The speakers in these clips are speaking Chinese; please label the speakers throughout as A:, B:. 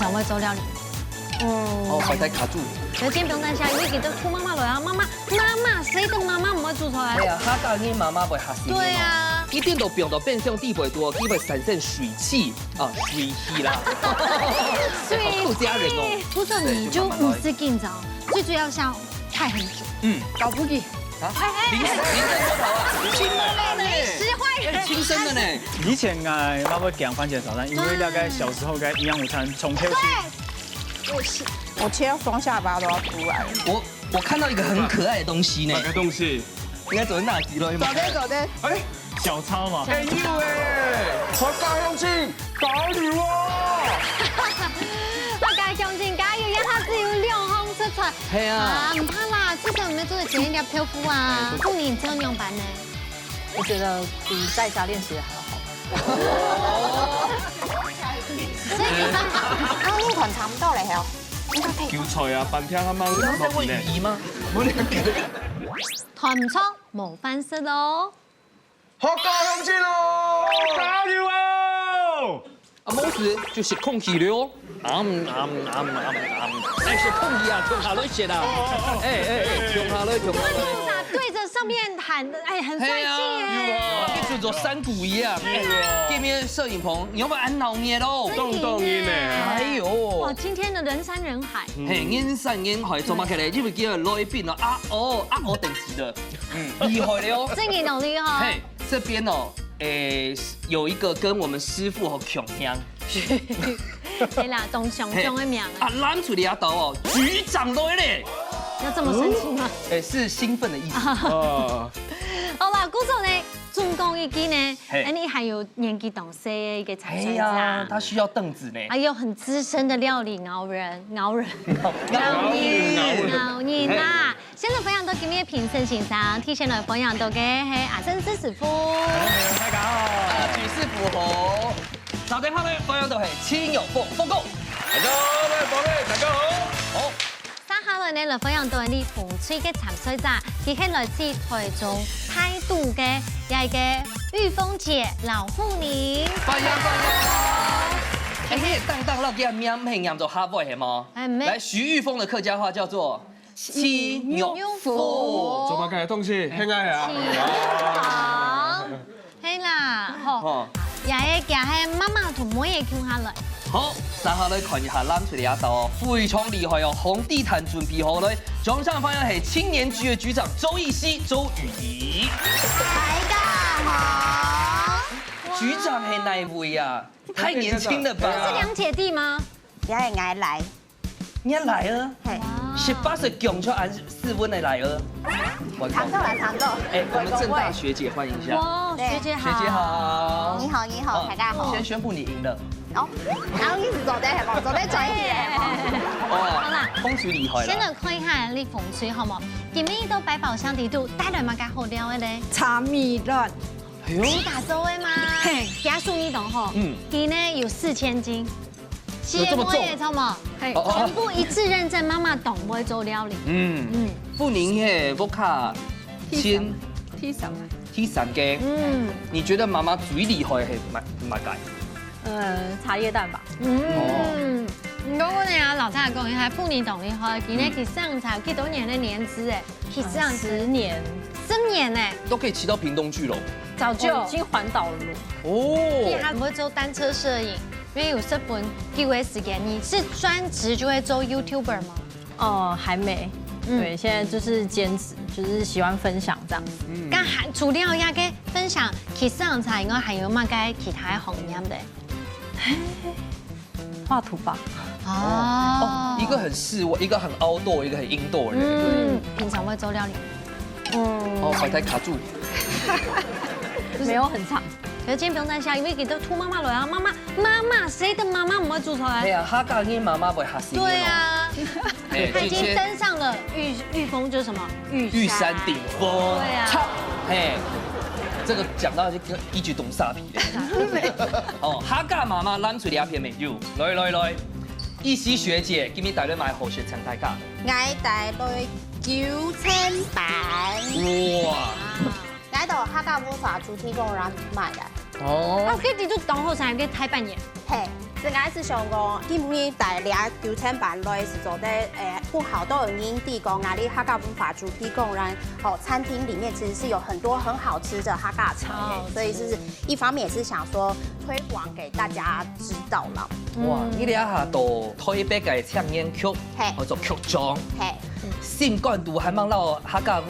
A: 常会做料理？
B: 哦，怀胎卡住。
A: 可是今天不用担心，因为给这兔妈妈来啊，妈妈，谁的妈妈唔会煮出来？
B: 哎呀，哈甲你妈妈袂吓死。
A: 对啊，
B: 一定都变到变相地袂多，基本产生水汽啊，水气啦。客家人哦。
A: 不是你就不是紧张，最主要是要太很久。
C: 搞不起。
B: 啊，零食多头啊，亲的呢，
A: 实惠人，
B: 亲生的呢。
D: 以前妈妈讲番茄炒蛋，因为大概小时候该营养午餐从挑起。
C: 我切到双下巴都要出来。
B: 我看到一个很可爱的东西呢。
E: 哪个东西？
B: 应该走在哪几了？
C: 走的走的。
E: 哎，
D: 小抄嘛。
E: 哎呦哎，我高雄庆搞你哇！
A: 我加相信加油，让他自由亮红出彩。
B: 系啊，
A: 唔怕啦，至少我们做的前一条漂夫啊。妇女只有那种班呢？
C: 我觉得比在家练习还要好。啊，呢團差唔多嚟係。
E: 叫菜啊，飯廳啱啱落
B: 會
E: 呢。
B: 移嗎？
A: 團唔錯，冇翻身咯。
E: 學高雄慶咯！加油啊！
B: 啊，冇事，就是空氣了。哎，是空氣啊，停下來先啦。停下來，停下來。
A: 對着上面喊的，哎，很帥氣耶！
B: 一直做山谷一樣。店面攝影棚，你要不要按腦捏咯？
E: 當然呢。
B: 哎
A: 哇，
B: 呦，
A: 今天的人山人海，
B: 嘿，眼山眼海，做乜起來？因為叫來賓了啊等級的，厲害了哦。
A: 真嘅努力哈。
B: 嘿，這邊哦，有一個跟我們師傅和強香。
A: 對啦，懂熊熊的名
B: 啊，攬出嚟刀哦，局長來咧。
A: 要這麼生氣嗎？
B: 是興奮的意思。
E: 啊，
A: 好啦，顧總呢，中工一記呢，
B: 嘿
A: 你還有年紀懂事的一個才
B: 哎
A: 帥
B: 呀，
A: 家，
B: 他需要凳子呢。
A: 還有很資深的料理熬人啦！現在分享到今日評審現場，提前來分享到嘅係阿珍師師傅。
D: 大家好。
B: 舉世富豪，早電拍咧，分享到係親友報告。
E: 大家好，寶貝，大家好。
B: 好。
A: 三下來呢，來分享到啲風吹嘅潛水站，佢係來自台中態度嘅，又係嘅玉鳳姐老婦女。
B: 歡迎。哎，你當那叫名名念做哈尾係嗎？來，徐玉峰的客家話叫做七牛婦。
E: 做乜嘅東西？聽下呀。
A: 好，係啦，好，又係嘅係媽媽同妹嘅叫下來。
B: 好，三下來看一下攬出嚟一道，非常厲害哦！紅地毯準備好了，掌上方向係青年局的局長周奕熙、周雨怡。
A: 大家好。
B: 局長係哪一位呀？太年輕了吧？
A: 是兩姐弟嗎？
C: 也係嗌嚟。
B: 你來啊？
C: 係。
B: 18歲強出按4溫的來啊！
C: 長豆來長豆。
B: 哎，我們正大學姐歡迎一下。
A: 哇，學姐好。
B: 學姐好。
C: 你好，你好，大家好。
B: 先宣布你贏了。
C: 哦，然後你是做的係冇？做的專業。
B: 哦，
A: 好啦，
B: 風水厲害啦。
A: 先來看一下你風水好冇？今日都擺寶箱地度，帶來嘛介好料嘅咧。
C: 茶米亂。
B: 哎呦，
A: 自家做的嘛。嘿，家屬你懂吼？佢呢有4000斤。
B: 有這麼重？
A: 超冇，全部一致認證，媽媽懂不會做料理。
B: 富寧嘅沃卡先 T3嘅。你覺得媽媽最厲害係乜嘢？
C: 茶葉蛋吧。
A: 如果你啊老太講嘅係富寧懂厲害，佢呢佢上才幾多年的年資誒，佢上10年誒，
B: 都可以騎到屏東去咯。
C: 早就已經環島了。
B: 哦。
A: 佢還會做單車攝影。 因為有這本給我時間，你是專職就會做 YouTuber 嗎？
F: 哦，還沒，對，現在就是兼職，就是喜歡分享這樣子。
A: 咁還除了要嘅分享，其實上才應該還有乜嘅其他行業的？
F: 畫圖吧。
A: 哦，
B: 一個很室外，一個很 outdoor，一個很 indoor 的。
A: 平常會做料理。
B: 哦，懷胎卡住。
F: 沒有很長。
A: 可是今天不用擔心，因為給到兔媽媽來啊！媽媽，誰的媽媽唔會煮出來？
B: 係啊，哈家嘅媽媽會嚇死你。
A: 對啊，他已經
B: 今天
A: 登上了玉峰，就是什麼
B: 玉山頂峰。
A: 對啊。
B: 嘿，這個講到就一舉懂煞皮。哦，哈家媽媽攬出嚟一片美酒，來，奕熙學姐，今日帶來買好學陳大家。
C: 嗌帶來9000版。
B: 哇！
C: 喺度客家烏茶主題公園買嘅。
A: 哦，佢哋都當好晒嘅太半夜。
C: 係。
G: 应该是想讲，基本上大家丢餐板类是做的，不好都有因地讲啊，你客家文化主题公园餐厅里面其实是有很多很好吃的客家菜，所以是一方面也是想说推广给大家知道啦。
B: 哇，你俩下到台北嘅唱演曲，叫做曲中，新冠度还mang到客家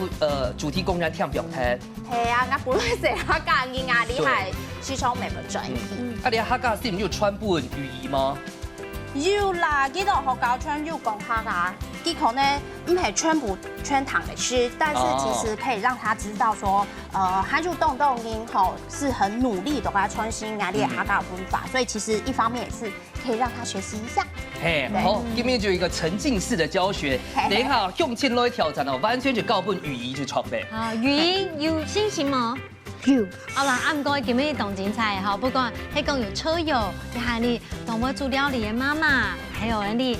B: 主题公园跳表台。
G: 係啊，我本來是客家人啊，你係市場咪咪轉去。
B: 你客家是唔有川本語言嗎？
G: 有啦，呢度學校村要講客家，呢個呢唔係全堂的詩，但是其實可以讓他知道說，他就動音是很努力的在創新啊，你的客家文化，所以其實一方面也是可以讓他學習一下。
B: 好，今天就一個沉浸式的教學，等一下用盡來挑戰哦，完全就教本語言就錯唄。
A: 啊，語言有信心嗎？有。好啦，唔該，今日當精彩哈，不管係講有車友，你係你同我做料理嘅媽媽，還有你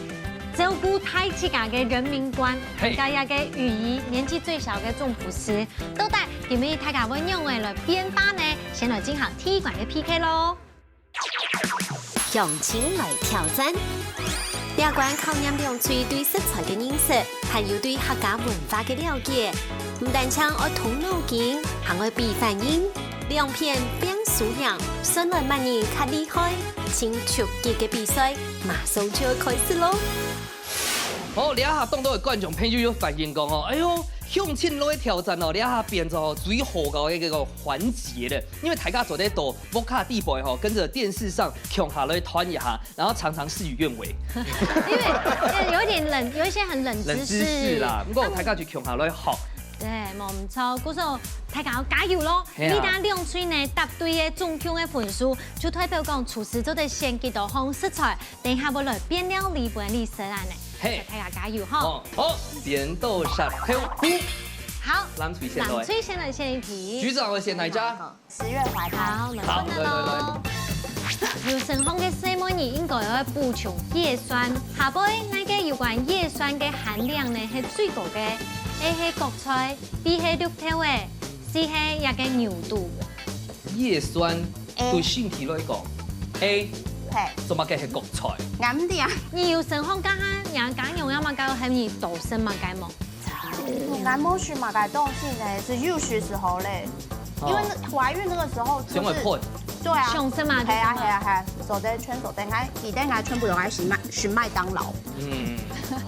A: 照顧太自家嘅人民觀，家下嘅語言年紀最小嘅總廚師，都帶今日大家運用嘅來變化呢，先來進行踢館嘅 PK 咯。
H: 用錢來挑戰。了解考驗兩嘴對食材嘅認識，還有對客家文化嘅了解，唔但將愛動腦筋，還愛比反應，兩片變數量，順來萬人較厲害，請出擊嘅比賽馬上就要開始咯。
B: 好，你下當到嘅觀眾朋友有反應講哦，哎呦，向前來挑戰哦，你下變咗最好嘅一個環節咧，因為大家坐在度摩卡地步吼，跟着電視上向下來團一下，然後常常事與願違。
A: 因為有點冷，有一些很冷知識
B: 啦，不過大家就向下來學。
A: 對，冇唔錯，嗰時候大家要加油咯！你打兩嘴呢，答對嘅總共嘅分數，就代表講廚師做得先幾道項食材，等下要來變料理本嚟食啊呢。嘿，大家加油哈！
B: 好，剪刀石頭布。
A: 好，
B: 藍翠先來。
A: 藍翠先來先一題。
B: 局長會先來家。
G: 10月懷胎。
A: 好，來分啦咯。有成功嘅細模擬應該要補充葉酸，下輩那個有關葉酸嘅含量呢係最高嘅。A 係國菜，B 係綠豆嘅，C 係一個牛肚。
B: 葉酸對身體來講 ，A 做乜嘅係國菜？
G: 啱啲啊！
A: 你有成功加下，人講用要麼搞係你豆生嘛解冇？
G: 俺冇去嘛改動性呢，是幼時時候嘞，因為懷孕那個時候就是。對啊，
A: 上身嘛，
G: 係啊，做啲全做，等下而家係全部用喺選麥當勞。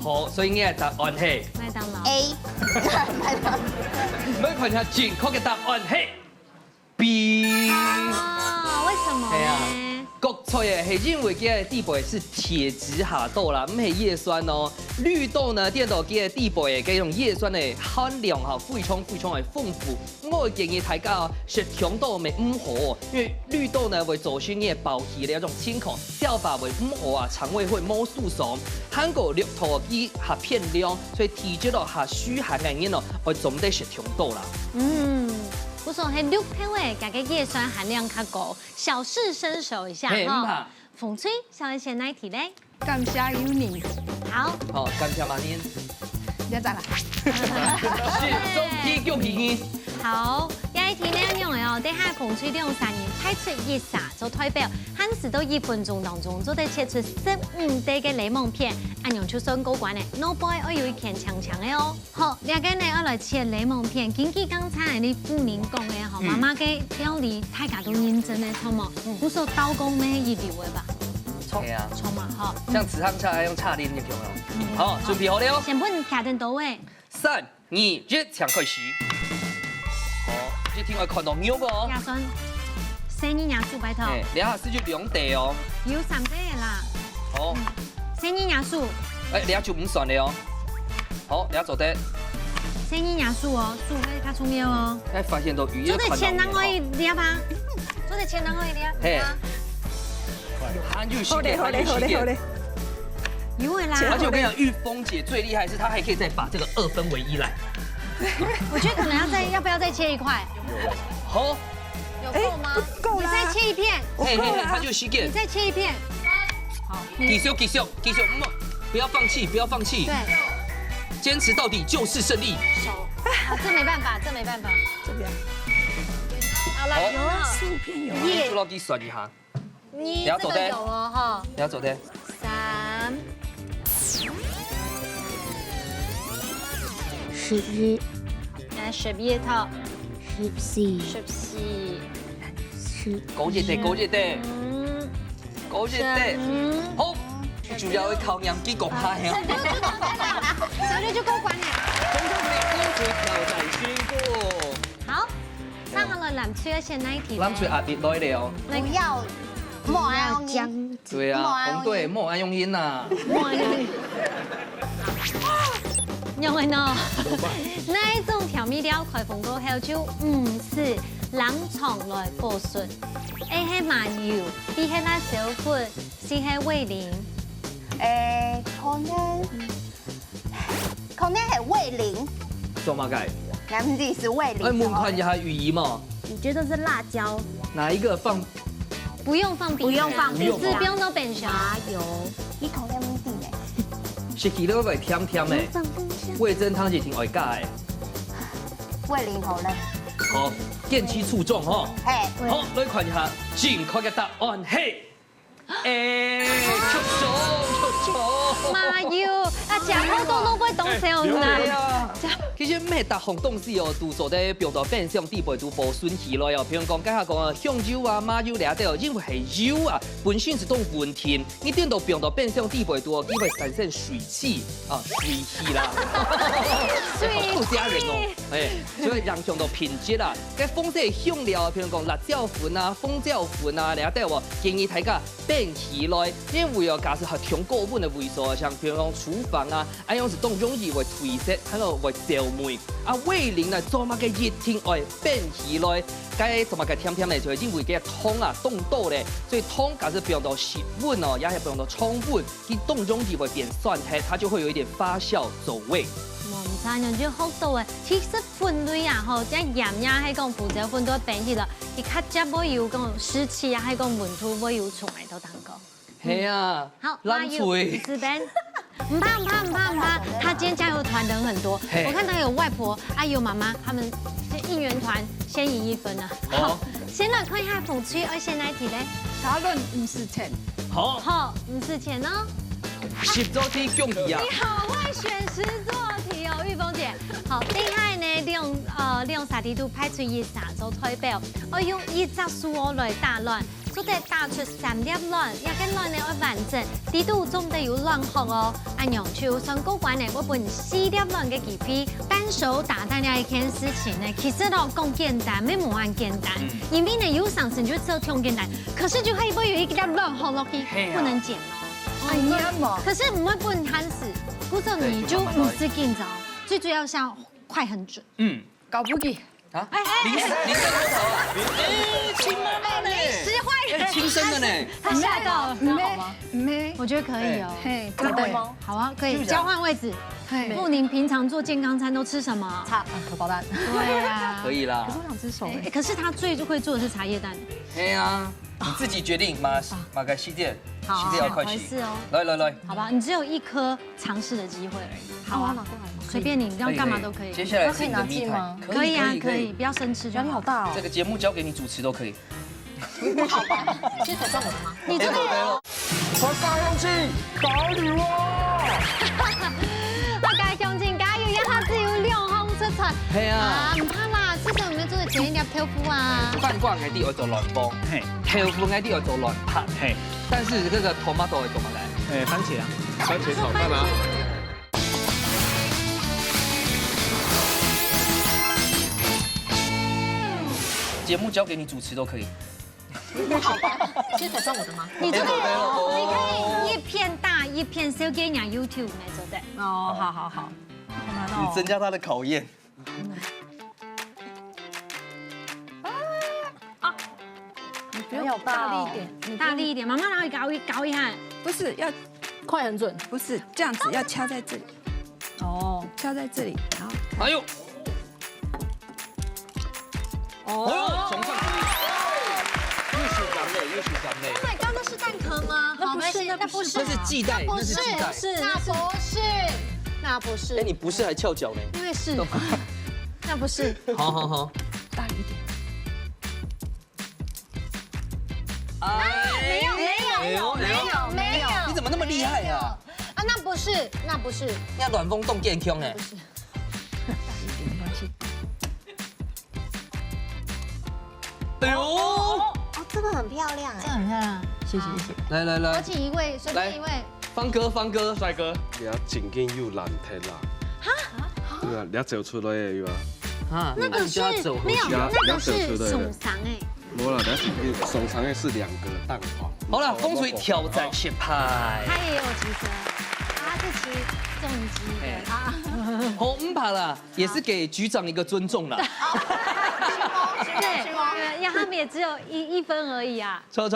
B: 好，所以你嘅答案係
A: 麥當勞
G: A。麥當勞。
B: 每個人正確嘅答案係 B。
A: 哦，為什麼呢？
B: 國菜誒係因為佢嘅地位是鐵質下豆啦，唔係葉酸哦。綠豆呢，見到佢嘅地位嘅種葉酸嘅含量嚇非常嘅豐富。我建議大家食紅豆咪唔好，因為綠豆呢會造成你嘅包氣嘅一種情況，消化會唔好啊，腸胃會冇舒爽。韓國綠豆佢下片量，所以提咗落下虛寒嘅人咯，會總得食紅豆啦。
A: 我說係綠豆誒，加個葉酸含量較高，小試身手一下哈。馮翠，小嚟先來題咧。
C: 感謝有你。
A: 好。
B: 好，感謝馬年。
C: 你再來。
B: 是總體叫平安。
A: 好，有一題呢用嘅哦，等下馮翠用3人派出一撒，就代表限時到1分鐘當中，就得切出15塊嘅檸檬片，按用出雙高關嘅，no boy 我有一片長長嘅哦。好，呢個呢我來切檸檬片，根據剛才你婦人講嘅吼，媽媽嘅料理大家都認真嘅，錯冇？我說刀工咩一流嘅吧？
B: 錯啊，
A: 錯嘛，好。
B: 像紫湯菜用叉鏈就有了。好，準備好了。
A: 先問卡登到位。
B: 3、2、1，搶開始。好，就聽我看到牛個。
A: 牙酸，生意牙數拜託。
B: 你下是就2地哦。
A: 有3地啦。
B: 好。
A: 生意牙數。
B: 你下就5算了哦。好，你下做得。
A: 生意牙數哦，數會較重要哦。
B: 發現到魚。
A: 做得前人可以掠吧？做得前人可以掠。
B: 嘿。含有時間，含有時間。
A: 有啦。
B: 而且我跟你講，玉峰姐最厲害是她還可以再把這個2分為1來。
A: 我覺得可能要不要再切一塊？
B: 好。
A: 有夠嗎？夠了。你再切一片。
B: 嘿，她就時間。
A: 你再切一片。好。
B: 繼續，不要放棄，不要放棄。
A: 對。
B: 堅持到底就是勝利。
A: 啊，這沒辦法。這邊。好了，有啊，
C: 薯片有。
B: 做到底算一下。
A: 你
B: 要走的
A: 这个有哦哈。
B: 你要走的。
A: 3、
H: 11、
A: 11套、
H: 14、
A: 14、
B: 高一啲，高一啲，
A: 嗯，
B: 高一啲。好，主要去靠娘幾個派啊！
A: 小六就过关了。
B: 中國嘅水挑戰宣布，
A: 好，那好了，蓝翠要先那一题。
B: 諗住壓跌來了。
G: 不要莫爱用音，
B: 對啊，紅隊莫愛用煙呐。
A: 因為呢，那一種調味料開封過後就唔是冷藏來保存，A 係麻油，B 係辣椒粉，C 係味淋。
G: 可能係味淋，
B: 做乜計？
G: 咱们自己是味淋。
B: 哎，問看一下語言嘛，
H: 你觉得是辣椒、
B: 哪一個放？
A: 不用放冰箱，
H: 不用放冰箱
A: 不用到冰箱。
H: 麻油？
G: 你可能唔定诶，
B: 食起都會甜甜的，
H: 放冰箱。
B: 味噌湯是挺愛加的。
G: 味淋好咧。
B: 好，電器觸中吼。
G: 嘿，
B: 好，來看一下正確嘅答案係，出錯。
A: 麻油啊，食好多都會凍死我
B: 係
A: 啦。
B: 啊，其實咩特項東西哦，都做得變到變相地位都保存起來哦。譬如講，家下講啊，香油啊、麻油嚟到，因為係油啊，本身是種溫甜，你變到變相地位都機會產生水氣啊，水氣啦。好客家人哦，哎，所以人用到品質啦。嘅風色香料，譬如講辣椒粉啊、鳳椒粉啊嚟到喎，建議大家變起來，因為哦，假設係調高溫嘅味素，像譬如講廚房啊，啊樣是當容易會褪色，喺度會焦霉。啊，味淋呢做乜嘅熱天愛變起來，該做乜嘅甜甜咧，就係因為嘅湯啊凍到咧，所以湯假設不用到室溫哦，也係不用到常溫，佢凍容易會變酸黑，它就會有一點發酵走味。
A: 唔餐人就好到誒，其實粉類啊，吼，即係鹽呀，係講胡椒粉都變起啦，而較只冇有講濕氣啊，係講溫度冇有出來都當個。
B: 係啊，
A: 好，
B: 冷脆。
A: 這邊。不怕，他今天加油团人很多，我看到有外婆、啊有妈妈，他们应援团先赢1分了。好，先來看一下風吹，而先來題咧。
C: 討論唔是錢，
B: 好，
A: 好，唔是錢哦。
B: 十組題恭喜啊！
A: 你好會選10做題哦，玉鳳姐。好，厲害呢，利用沙地圖派出1撒做代表，我用1隻數我來打亂。做得打出3粒卵，一個卵呢要完整，地圖總得有卵殼哦。按用就上高關呢，我本4粒卵嘅機會，單手打大家一件事情呢，其實都講簡單，沒冇咁簡單。因為呢有上身就只有挺簡單，可是就會有一個卵殼落去，不能剪哦。
C: 哎呀嘛，
A: 可是唔會不能貪死，故此你就唔是緊張，最主要是要快很準。
B: 嗯，
C: 搞不起，
B: 啊，零食多少啊？哎，親媽媽呢？親生的呢？
A: 他嚇到了，
C: 唔
A: 好嗎？
C: 咩？
A: 我覺得可以哦。
C: 嘿，
A: 真的嗎？好啊，可以交換位置。傅宁平常做健康餐都吃什麼？
C: 荷包蛋。
A: 對啊，
B: 可以啦。
C: 可是我想吃熟
A: 哎可是他最會做的是茶葉蛋。
B: 哎呀，你自己決定，馬個西店，西店要快去。
A: 是哦。
B: 來，
A: 好吧，你只有1顆嘗試的機會而已。好啊，隨便你要幹嘛都可以。
B: 接下來是你的密探，
A: 可以啊，可以，不要生吃就好。
C: 壓力好大哦。
B: 這個節目交給你主持都可以。
C: 好吧，是手上我的嗎？
A: 你這個。
E: 我大勇氣，加油啊！
A: 我家鄉親加油，一下子有2紅出出。
B: 係啊。
A: 唔怕啦，至少我們做得前一點漂夫啊。
B: 飯館嗰啲我做亂幫，
D: 嘿，
B: 豆腐嗰啲我做亂拍，
D: 嘿，
B: 但是這個 tomato 係做乜嚟？
D: 番茄啊，
E: 番茄炒飯啊！
B: 節目交給你主持都可以。
C: 好吧，是手上我的嗎？
A: 你這個你可以一片大一片小給人家 YouTube 呢，做得。
C: 哦，好，好難哦。
B: 你增加他的考驗。
C: 你不要大力一點，
A: 大力一點，媽媽拿去搞一下。
I: 不是要
C: 快很準。
I: 不是这样子，要敲在這裡，
C: 哦，
I: 敲在這裡，然後
B: 哎呦，哦，總算可以。又是咱們。
A: Oh my god，那是蛋殼嗎？
C: 那不是，
A: 那不是，
B: 那是繫帶，那是繫帶。
A: 那不是。
B: 哎，你不是還翹腳呢？
A: 因為是，那不是。
B: 好，
I: 大力一點。
B: 哎，
A: 沒有
B: 哎呦，
A: 没有，
B: 你怎么那么厉害啊？
A: 啊，那不是，
B: 要暖风动健康哎。哎呦，
H: 哦，这个很漂亮哎，
F: 很漂亮，谢谢。
B: 来，
A: 我请一位，随便一位。
B: 方哥，帅哥。
E: 了真紧又难听啦。哈？对啊，了走出来的有啊。
B: 啊，
A: 那个是没有，那个是送伤哎。
E: 没啦，了真紧手长的是2个蛋黄。
B: 好了，风水挑战失败。
A: 他也有骑车，他是骑重机的啊。
B: 好，唔怕啦，也是给局长一个尊重啦。
A: 对，让他们也只有1分而已啊。
B: 错。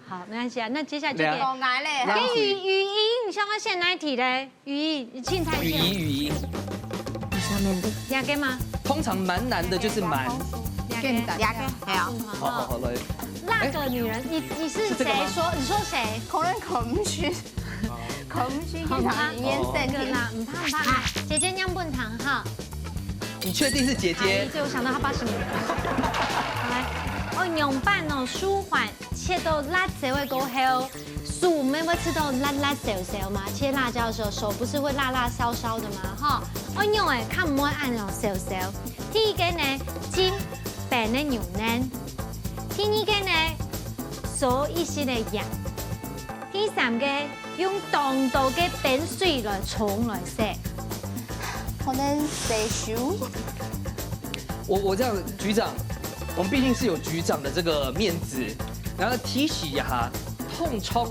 A: 好，没关系啊。那接下来就给
G: 来嘞，
A: 给语音，你想要选哪一题嘞？语音，青菜
B: 语音。
H: 下面的
A: 2个吗？
B: 通常蛮难的就是蛮。
A: 2个，
G: 还有。
B: 好来。
A: 那个女人，你是谁说？你说谁？
G: 可能唔去
A: 很怕
G: 颜色
A: 跟啦，唔怕。姐姐酿笨糖哈。
B: 你确定是姐姐？
A: 对，我想到她80年。来，用板舒缓，切到辣椒会够好。素妹会吃到辣烧吗？切辣椒的时候手不是会辣烧烧的吗？哈，我用诶，看唔会按烧。第一个呢，煎白的牛腩。第二个呢，烧一些的盐。第3个，用当道嘅冰水来冲来食。
G: 可能得修。
B: 我这样，局长，我们毕竟是有局长的这个面子，然后提示一下，通常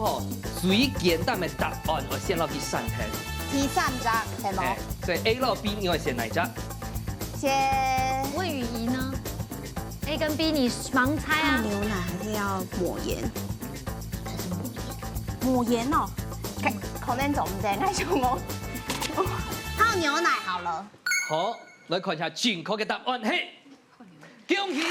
B: 最简单的答案我先落去3题。
G: 第3隻係冇？
B: 所以 A 到 B 你会选哪一隻？
G: 先
A: 问语仪呢 ？A 跟 B 你盲猜啊？
I: 牛奶还是要抹盐？
G: 抹盐哦，可能就唔正係什麼？還有牛奶好了。
B: 好，來看一下正確嘅答案，嘿，恭喜！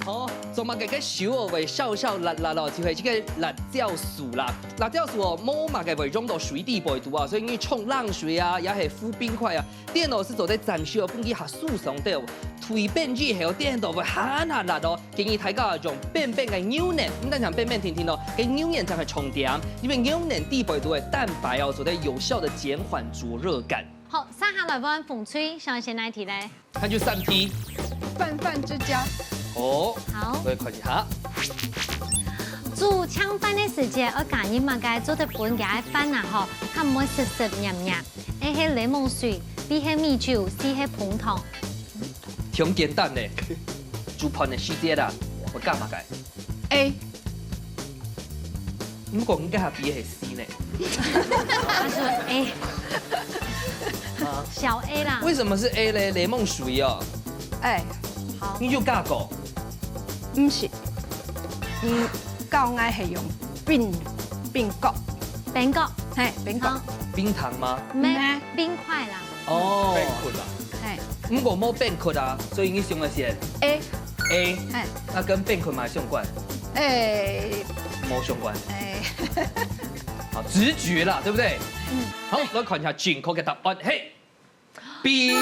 B: 好，做乜嘅燒為笑辣就係這個辣椒素啦。辣椒素冇乜嘅為用到水地背度啊，所以你沖冷水啊，也係敷冰塊啊。電腦是做在暫時放幾下速上掉，推變之後電腦會很辣哦。建議大家用便嘅牛奶，唔單講便甜甜哦，嘅牛奶就係重點，因為牛奶地背度嘅蛋白哦，做在有效的減緩灼熱感。
A: 好，3下來幫馮吹，想選哪一題咧？
B: 那就3題。
I: 泛之交。
B: 好，
A: 好，
B: 來看一下。
A: 煮槍飯的時間，我建議嘛該做得本嘅飯啊吼，較唔會濕黏。A 係檸檬水 ，B 係米酒 ，C 係紅糖。
B: 挺簡單的，煮盤的時間啦，我幹嘛該
I: A。
B: 唔過應該係 B 係 C 呢？
A: 他說 A， 小 A 啦。
B: 為什麼是 A 呢？檸檬水哦。
I: 哎，
A: 好，
B: 你就加個。
I: 唔是，你較愛係用冰角，係冰角。
B: 冰糖嗎？
A: 咩？冰塊啦。
B: 哦。
E: 被困啦。
B: 係。唔過冇變困啊，所以你選的是
I: A。
B: A。那跟變困嘛相關？冇相關。好，直覺啦，對不對？好，來看一下正確嘅答案，嘿 ，B。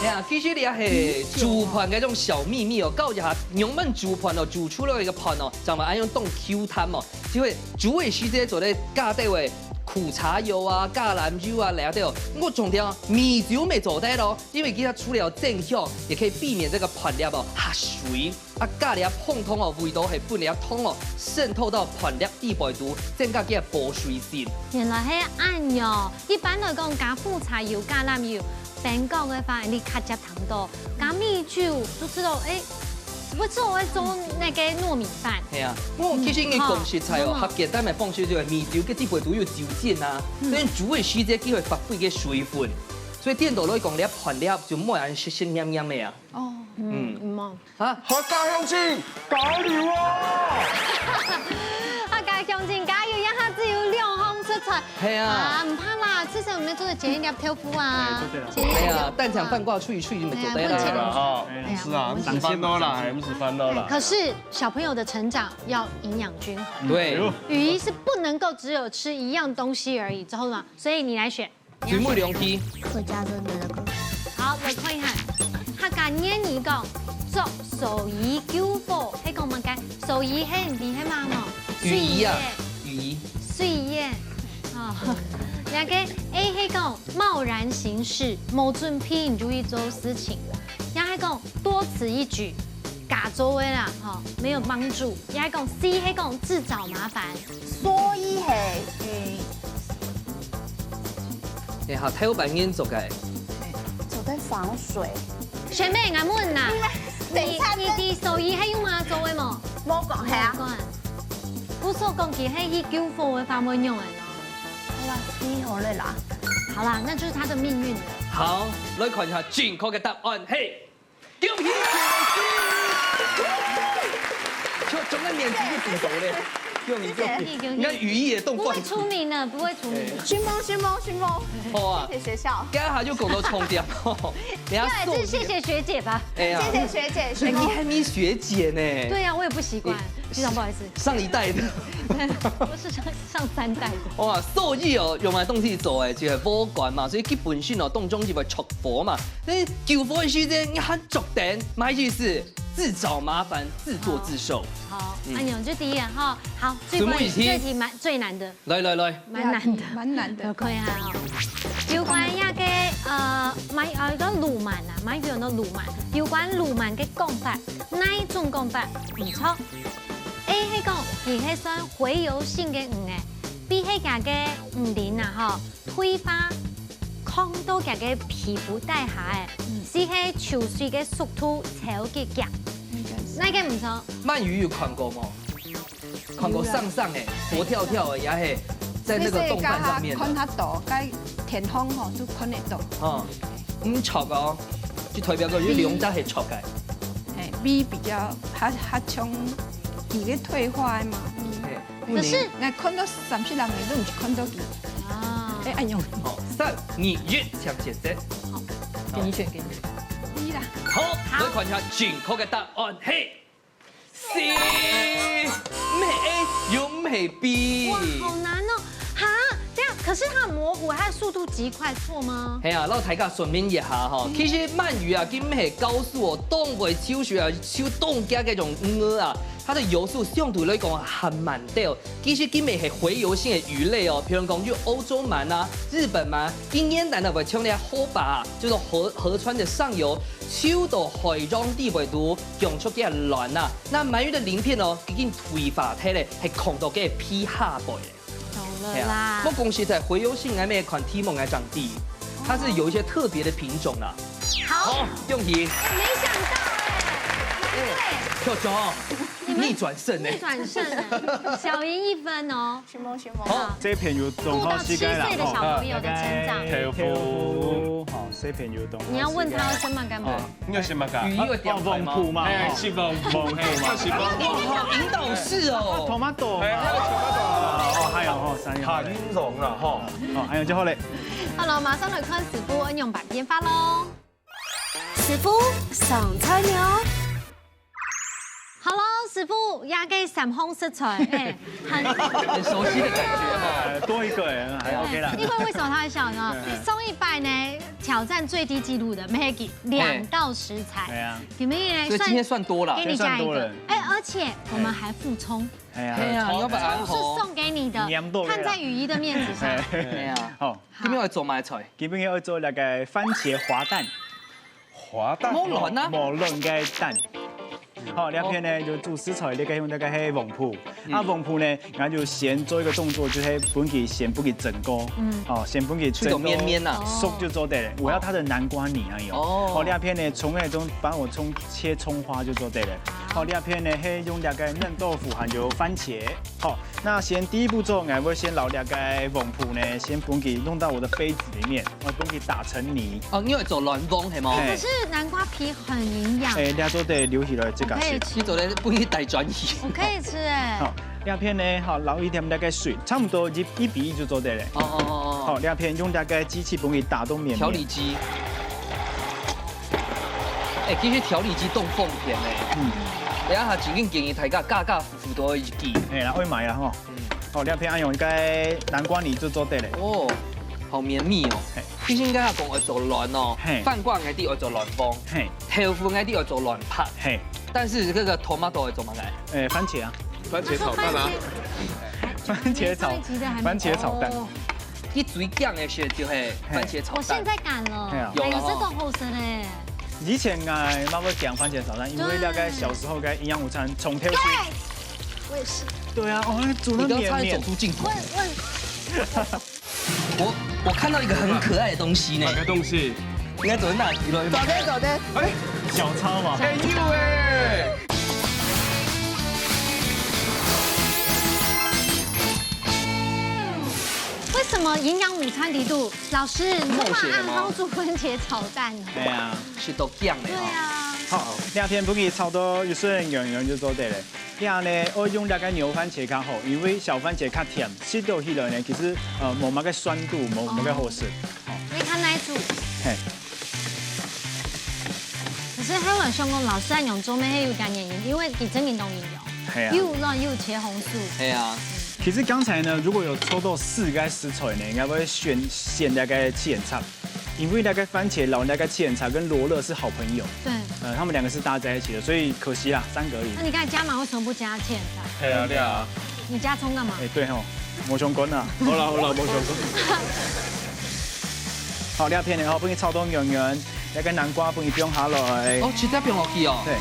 B: 哎呀，其實你係煮盤嘅一種小秘密哦，教一下用燜煮盤哦，煮出了一個盤哦，就咪按用凍 Q 彈哦，只會煮嘅時間做咧加底位苦茶油啊、橄欖油啊嚟到，我重點米酒未做得咯，因為佢出了正香，也可以避免這個盤粒哦下水，啊咖喱碰通哦，味道係本嚟通哦，滲透到盤粒底部度，增加佢嘅保水性。
A: 原來係按喲，一般來講加苦茶油、橄欖油。冰角嘅話，你卡加糖多，加米酒就知道，我做那個糯米飯。
B: 係啊，我其實應該講食材哦，合簡單咪放少少米酒，跟底部都有酒精啊，所以煮嘅時間機會發揮嘅水分，所以電腦來講，你一盤粒就唔會按濕濕黏黏嘅啊。哦，
A: 唔好。
B: 啊，
E: 客家鄉親加油啊！
A: 客家鄉親加油，一下子要2項出菜。
B: 係啊。
A: 唔怕啦，至少我們做得剪一粒豆腐啊。
B: 係啊，蛋腸飯掛吹一吹就咪做得啦。
E: 哈，是啊，唔是翻到啦，唔是翻到啦。
A: 可是小朋友的成長要營養均衡。
B: 對。
A: 語義是不能夠只有吃一樣東西而已，知道嗎？所以你來選。
B: 水木兩題。
H: 客家人的那個。
A: 好，我看一下，客家諺語講，做寿衣九宝，迄个物件，寿衣迄唔是迄嘛喏，
B: 雨衣啊，雨衣。
A: 水耶，哦，那个 A 迄个贸然行事，某准批你就去做事情，也迄个多此一举，假做的啦，哈，没有帮助。也迄个 C 迄个自找麻烦，
G: 所以係
B: 哎哈，台湾版音做嘅。
G: 做對防水。
A: 学妹俺问啦，你啲寿衣迄用嘛做的冇？
G: 冇講係啊。
A: 不所講其係去救火的方面用的咯。
G: 好啦，你好累啦。
A: 好啦，那就是他的命運了。
B: 好，來看一下正確嘅答案，嘿，恭喜就總嘅面積就挺高咧，用你你看語義嘅動作。
A: 不會出名的，不會出名。
G: 迅風。
B: 好啊，
G: 謝謝學校。
B: 今下就講到重點，
A: 對，還是謝謝學姐吧。
B: 哎呀，
G: 謝謝學姐。
B: 所以你還沒學姐呢。
A: 對呀，我也不習慣，局長不好意思。
B: 上一代的。
A: 我是上3代的。
B: 哇，壽衣哦，用來當時做嘅就係火管嘛，所以基本上哦，當中就會出火嘛。你救火嘅時間，你喊足電，買意思自找麻煩，自作自受。
A: 好，阿牛就第一眼哈。好，這題最難的。
B: 來，
A: 蠻難的。可以哈。有關一個買個鱸鰻啊，買佢用到鱸鰻，有關鱸鰻嘅講法，哪一種講法唔錯？A 係講而係算洄游性嘅魚誒 ，B 係夾嘅魚鱗啊，揮發抗到夾嘅皮膚帶下誒，C 係潮水嘅速度超級強，哪個唔錯？
B: 鰻魚有看過嗎？看過上誒，活跳跳嘅也係在那個凍飯上面。
I: 看它大，該天空吼都看得到。
B: 哦，唔錯哦，就代表個啲兩隻係錯嘅。
I: 哎 ，B 比較較像伊咧退化的嘛。
A: 可是，
I: 我看到30人嘅都唔是看到佢。啊，哎，按用。
B: 好，3、2、1，搶決賽。
F: 好，給你選。
I: B 啦。
B: 好，來看一下正確嘅答案，嘿 ，C， 唔係 A， 又唔係 B。
A: 哇，好難哦！哈，這樣，可是它很模糊，它的速度極快，錯嗎？
B: 係啊，老大家順便一下哈，其實鰻魚啊，佢唔係高速哦，凍袂超水啊，超凍加嗰種魚啊。它的游速相對來講很慢的，其實佢咪係洄游性嘅魚類哦，譬如講就歐洲鰻啊、日本鰻，今年但係會搶啲河壩，就是河川的上游，超到海洋地位度用出嘅卵啊，那鰻魚的鱗片哦，已經退化體咧，係控到嘅皮下背咧。
A: 懂了啦。
B: 我恭喜在洄游性裡面款體毛愛長地，它是有一些特別的品種啦。好，恭喜。
A: 沒想到哎，
B: 票總。逆轉勝呢？
A: 逆轉勝，小贏1分哦。
D: 好，這片有總好膝蓋啦。
A: 5到7歲的小朋友的成長。
D: 皮膚，好，這片有總。
A: 你要問他會先問幹嘛？
E: 你要先問㗎。
B: 魚會點排嗎？
E: 係，是風嘛，是風。
B: 哇，引導式哦。
D: tomato。哦，還有哦，3樣。
E: 很濃啦，吼。
D: 好，還有就好嘞。
A: 好了，馬上來看師傅應用版編發嘍。
H: 師傅上菜了。
A: 好了，師傅壓個3紅色菜，哎，
B: 很熟悉的感覺哈。
D: 多一個人還 OK 啦。
A: 因為什麼他會笑呢？上一拜呢挑戰最低紀錄的 Maggie 2道食材，
D: 對啊，
A: 你們也
B: 所以今天算多了，
A: 給你加一個，哎，而且我們還附蔥，
B: 哎呀，你要把它
A: 是送給你的，看在雨衣的面子上，
B: 哎呀，好，今天我做咩菜？
D: 基本要做那個番茄滑蛋，
B: 冇卵啊，
D: 冇卵嘅蛋。好，兩片呢就煮食材，你可以用那個係黃鋪，黃鋪呢，然後就先做一個動作，就是本佢先本佢整鍋，先本佢整
B: 麵麵啊，
D: 熟就做得了。我要它的南瓜泥還有，好，兩片呢從那種把我切蔥花就做得了。好，兩片呢係用那個嫩豆腐還有番茄。好，那先第一步驟，我會先撈那個黃鋪呢，先本佢弄到我的杯子裡面，我本佢打成泥。
B: 哦，因為做亂風係冇。
A: 可是南瓜皮很營養。
D: 誒，兩做得留起來這個。
A: 可以吃，
B: 你做的不一大轉移。
A: 我可以吃哎。
D: 好，兩片呢，好撈一點那個水，差不多1比1就做得了。
B: 哦。
D: 好，兩片用那個機器幫你打到綿。
B: 調理機。誒，其實調理機凍風片誒。你一下自己建議大家加輔導一機。
D: 係啦，可以買啦嗬。好，兩片按用一個南瓜泥就做得了。
B: 哦，好綿密哦。其实应该要讲会做乱哦，饭罐嗰啲会做乱风，豆腐嗰啲会做乱拍，但是这个 tomato 会做乜嘢？
D: 番茄啊，
E: 番茄炒蛋啊，
D: 番茄炒蛋。
B: 你最讲的是就系番茄炒蛋。
A: 我现在敢了，
B: 有
A: 哎，这个好吃嘞。
D: 以前妈妈讲番茄炒蛋，因为大概小时候该营养午餐从挑起。
I: 我也是。
D: 对啊，哦，煮的绵绵。
B: 走出镜头。我看到一个很可爱的东西呢。
E: 哪个东西？
B: 应该走在哪里了？
G: 走的。
E: 哎，
D: 小抄嘛。
E: 哎呦哎！
A: 为什么营养午餐提度？老师，你干嘛按好煮番茄炒蛋呢？
D: 对啊，
B: 是都酱的。
A: 对啊。
D: 好，两天不给炒到有些人用就做对了。这样呢，我用大概牛番茄较好，因为小番茄较甜，吃到起来呢，其实冇乜个酸度，冇乜个好食。
A: 你看哪煮？
D: 嘿。
A: 可是黑碗相公老师按用做咩有干原因，因为你真年冬饮有，又乱又茄红素。
B: 对啊。
D: 其实刚才呢，如果有抽到4个食材呢，应该会选大概七眼菜，因为大概番茄、老大概七眼菜跟罗勒是好朋友。
A: 对。
D: 他们2个是搭在一起的，所以可惜啦，3个而已。
A: 那你刚才加码为什么不加芡菜？
E: 对啊，对啊。
A: 你加葱干嘛？
D: 哎，对吼，冇相干啊。好啦，冇相干。好，2片呢，好，帮你炒到圆圆，那个南瓜帮你放下来。
B: 哦，直接放落去哦。
D: 对。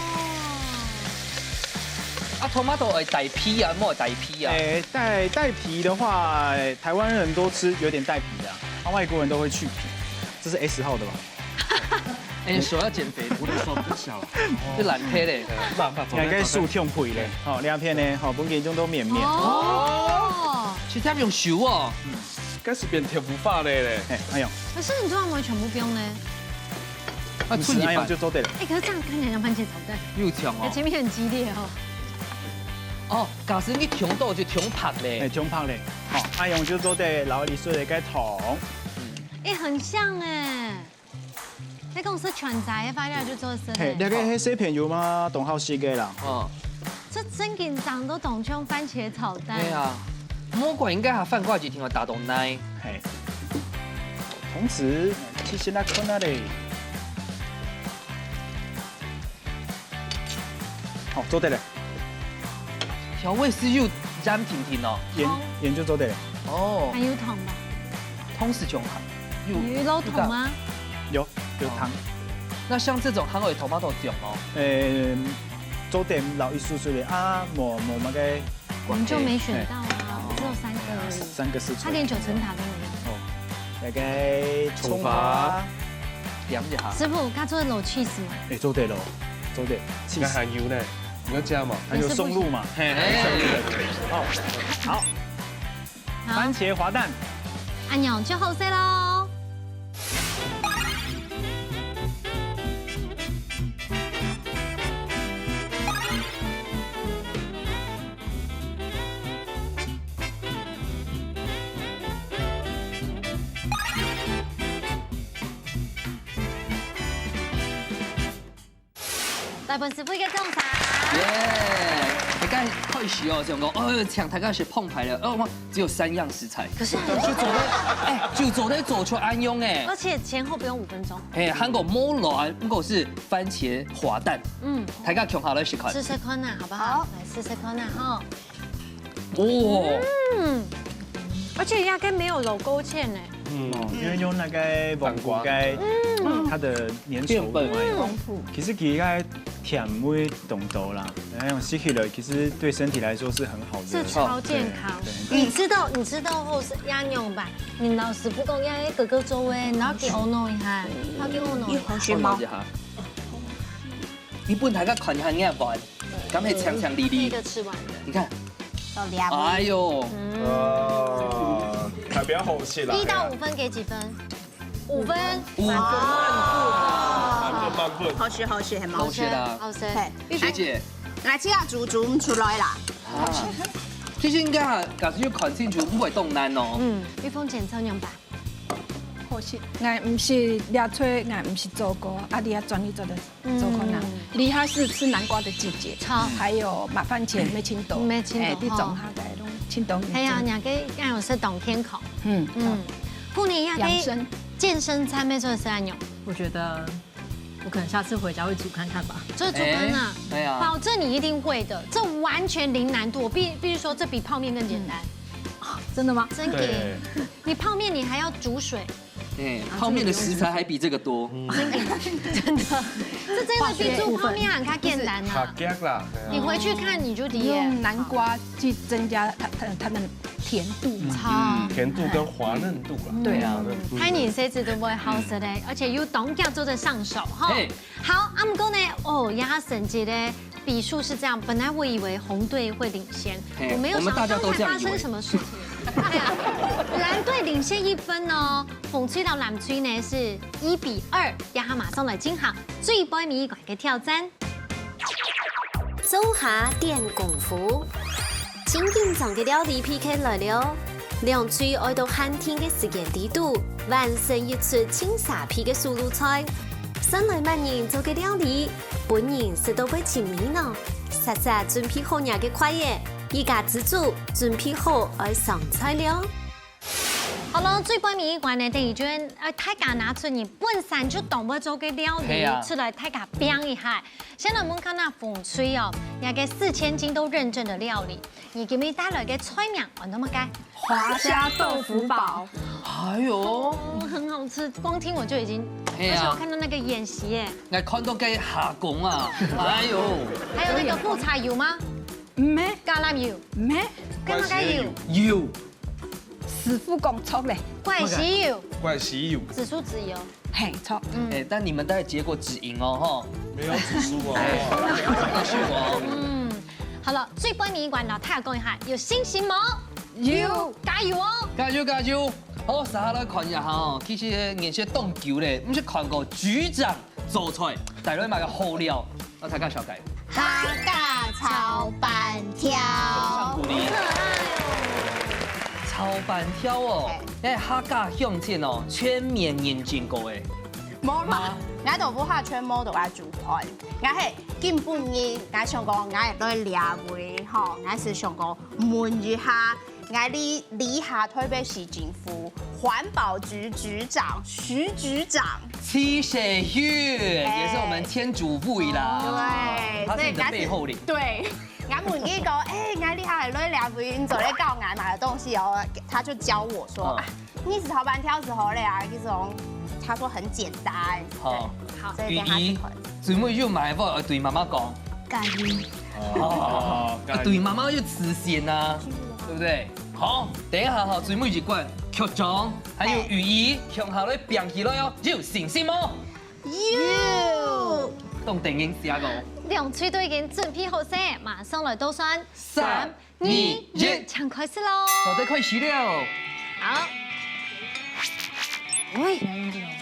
B: 啊 ，tomato 会带皮啊，冇带皮啊。
D: 带皮的话，台湾人都吃有点带皮的，外国人都会去皮。这是 S 号的吧？
B: 哎，手要减肥，
E: 我的手不小，
B: 是懒胚嘞，
D: 应该素痛皮嘞。好，2片呢，好，本给中都绵绵。
B: 哦，直接用手哦。
E: 开始变甜不发嘞。
D: 哎呦。
A: 可是你做完没全部不用呢？
D: 啊，春一半就做对了。
A: 哎，可是这样看起来像番茄炒蛋。
B: 又强哦。
A: 前面很激烈哦。
B: 哦，假使你冲到就冲拍嘞。
D: 哎，冲拍嘞。好，阿用就做对，然后你说的该桶。
A: 哎，很像哎。那公司全宅发料就做生。
D: 嘿，那个黑色片有吗？懂好些个啦。
B: 哦。
A: 这真紧张都懂用番茄炒蛋。
B: 对啊。魔鬼应该还饭挂几天会打动奶。
D: 嘿。同时，其实那困难嘞。好，做对了。
B: 调味是又染婷婷哦。
D: 盐就做对了。
B: 哦。
A: 还有糖吧？
B: 汤是中行。
A: 鱼肉桶吗？
D: 有汤。
B: 那像这种韩国头毛都种哦。
D: 做点老一叔叔的啊，冇那个。
A: 我们就没选到啊，只有3个而已。
D: 3个食材。
A: 他连9层塔都没有。
D: 哦。那个葱花。
B: 凉一下。
A: 师傅，他做的卤 cheese 吗？
D: 哎，做对了，做对。
E: 应该含油呢，你要加嘛？
D: 还有松露嘛？哦，好。番茄滑蛋。
A: 按钮就好些喽。大本师傅一个种茶。
B: 耶！大家开始哦，想讲哦，抢大家是碰牌了，我只有3样食材，
A: 可是
B: 就做在做出安用哎，
A: 而且前后不用5分钟。
B: 哎，韩国摸卵，不过是番茄滑蛋，大家穷好了试看。
A: 试试看呐，好不好？来试试看呐哈。
B: 哇，
A: 而且压根没有揉勾芡呢。
D: 因为用那个黄瓜盖，它的粘稠度丰富。其实其他甜味懂多啦，那种吸起来其实对身体来说是很好的，
A: 是超健康。你知道后是鸭牛吧？你老师不讲鸭哥哥做诶，然后给欧弄一下，他给欧弄一
G: 红血猫。
B: 你本来个款很眼白，刚才强强力力。
A: 一个吃完的。
B: 你看。
G: 哎
B: 呦。
E: 还不要吼起来。
A: 1到5分给几分？5分。
B: 5分
E: 满分。
G: 好学好学，很
B: 好学的。
A: 好学。
B: 学姐。
G: 来，这下煮出来啦。
B: 其实应该哈，假如要看清楚，不会动难哦。
A: 玉峰检测用吧。
I: 好是，俺不是抓吹，俺不是做过，啊，你要专业做的做可能。离它是吃南瓜的季节，还有马番茄、梅青豆，
A: 梅青豆，
I: 地种它的青豆。
A: 还有两个要有是懂天口。过年要给健身餐没做的是安妞，
F: 我觉得我可能下次回家会煮看看吧。
A: 这煮饭啊，
B: 对啊，
A: 保证你一定会的，这完全零难度。我必须说，这比泡面更简单。
F: 真的吗？
A: 真给，你泡面你还要煮水。
B: 泡面的食材还比这个多，
A: 真的，这真的比煮泡面还较简单呐。你回去看你就体验。
I: 用南瓜去增加它的甜度嘛，
E: 甜度跟滑嫩度啊。
I: 对啊，
A: 拍你谁子都不会好食嘞，而且又懂家做得上手哈。好，阿姆哥呢？哦，压省级的比数是这样，本来我以为红队会领先，我没有想到会发生什么事情。对啊，蓝队领先1分哦，讽刺到蓝区呢是1-2，让他马上来进行最杯米馆嘅挑战。
H: 做下练功夫，真紧张嘅料理 PK 来了，两队爱到寒天嘅时间地度，完成一出清沙皮嘅速卤菜。新来万人做嘅料理，本人食到会前面呢，实实准备好嘢嘅快嘢。一家之主准备好爱上菜了。
A: 好了，最杯米馆呢，等于就大家拿出你本身就懂不做嘅料理出来，大家变一下。现在我们看那风吹哦，那个4000斤都认证的料理，你给我们带来嘅菜名，我那么该
I: 华虾豆腐煲。
B: 哎呦，
A: 很好吃，光听我就已经。而且我看到那个演习耶，
B: 我看到嘅下工啊，哎呦，
A: 还有那个木柴油吗？
I: 咩？
A: 橄榄油？
I: 咩？
A: 干嘛油？
B: 油。
I: 师傅讲错嘞，
A: 怪喜油。
E: 怪喜油。
A: 紫苏籽油。
I: 嘿，错。
B: 但你们待会结果只赢哦，哈。
E: 没有紫苏哦。
B: 是哦。
A: 好了，最杯米馆老太讲一下，有信心吗？有，加油哦！
B: 加油加油！好，稍後來看一下哈，其實顏色凍球咧，唔是看過局長做菜，帶來買個好料，我睇下小解。
G: 哈嘎炒板條，
B: 上鼓勵。炒板條哦，哈嘎向前哦，全面認真過誒。
G: 冇嘛，我豆腐蝦全部都係煮盤，我係基本嘅，我想講我係來兩位吼，我是想講問一下。我理下推俾市政府環保局局長徐局長，
B: 七血月也是我們前主委啦，
G: 對，
B: 他是你的背後領。
G: 對，我問佢講，我理下係攞兩位，你走嚟教我買的東西哦，他就教我說，你是炒板條之後咧啊，這種，他說很簡單。
B: 好，
G: 所以等下
B: 最尾要買不對媽媽講。
G: 加油。
B: 哦，對媽媽要慈善啊。對不對？好，等一下哈，最尾一關局長還有雨姨向下來變起來哦，有信心嗎？
G: 有。
B: 當電影試下個。
A: 兩隊都已經準備好晒，馬上來倒算
B: 3、2、1，
A: 搶開始咯！
B: 好的，開始了。
A: 好。喂，